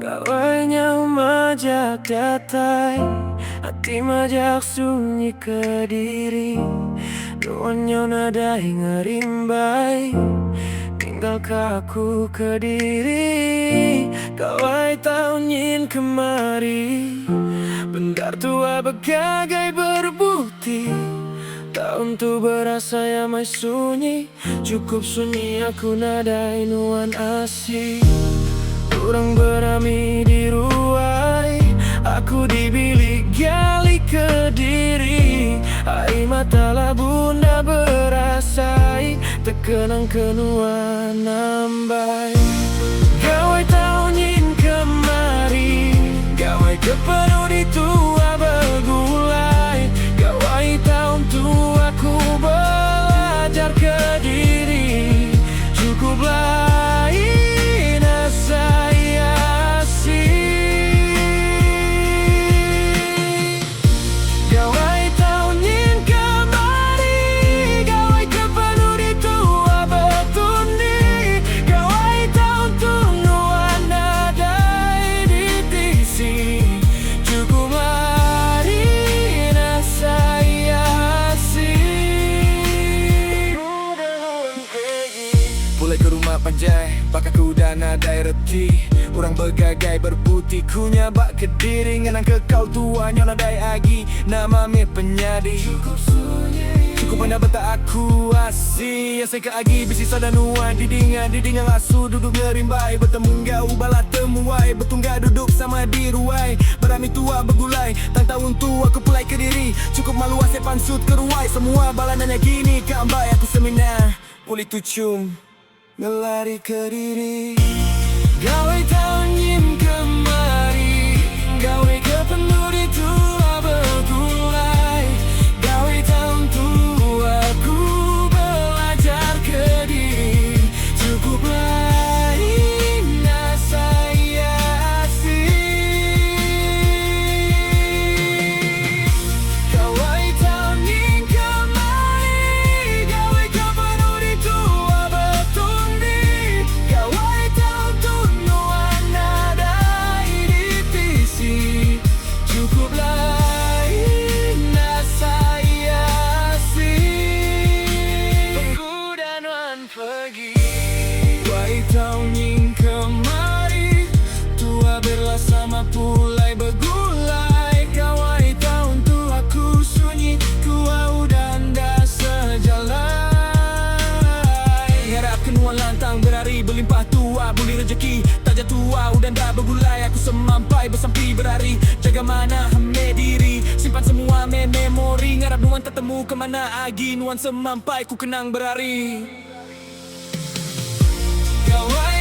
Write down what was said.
Gawainya majak datai, hati majak sunyi kediri. Nuannya nadai ngerimbai, tinggal aku kediri. Gawai tahun kemari, bentar tua begagai berbukti. Tahun tu berasa yang mai sunyi, cukup sunyi aku nadai nuan asih. Orang berami di ruai, aku di bilik gali kediri. Ai matalah bunda berasai, terkenang kenuan nambai. Gawai tahun kemari, gawai kepenuh di tua begulai. Gawai tahun tu aku belajar kediri. Cukuplah panjai, bakal ku dan nadai reti. Orang bergagai berputih, kunya bak kediri. Ngenang ke kau tuanya nadai agi, nama me penyadi. Cukup sunyi, cukup anda betak aku asih. Yang saya ke agi, bisi sadanuan. Didingan asu, duduk ngerimbai. Bertemu gau, bala temuai. Bertunggak duduk sama di ruai. Berami tua bergulai, tang tahun tu aku pulai kediri. Cukup malu asyik pansut ke ruai. Semua bala nanya gini, ke ambai aku semina. Pulih tu cium ngelari ke diri. Gawai tahun kemari, gawai kepenuh di tua bergulai. Gawai tahun tu aku belajar ke diri. Cukuplah indah saya asih. Gawai tahun kemari, gawai kepenuh di tua bergulai. Gawai tahun tu nuan nadai divisi. Cukuplah indah saya asih. Pemuda nuan pergi. Gawai tahun kemari, tua berlah sama pulai bergulai. Gawai tahun tu aku sunyi, kuau dan dah sejalan. Harap kenuan lantang berari berlimpah tua buli rezeki. Tak jatuh dan dah bergulai, aku semampai bersampi berari. Jaga mana hame diri, simpan semua memori. Ngarap nuan tak temu ke mana agi, nuan semampai ku kenang berari. Gawai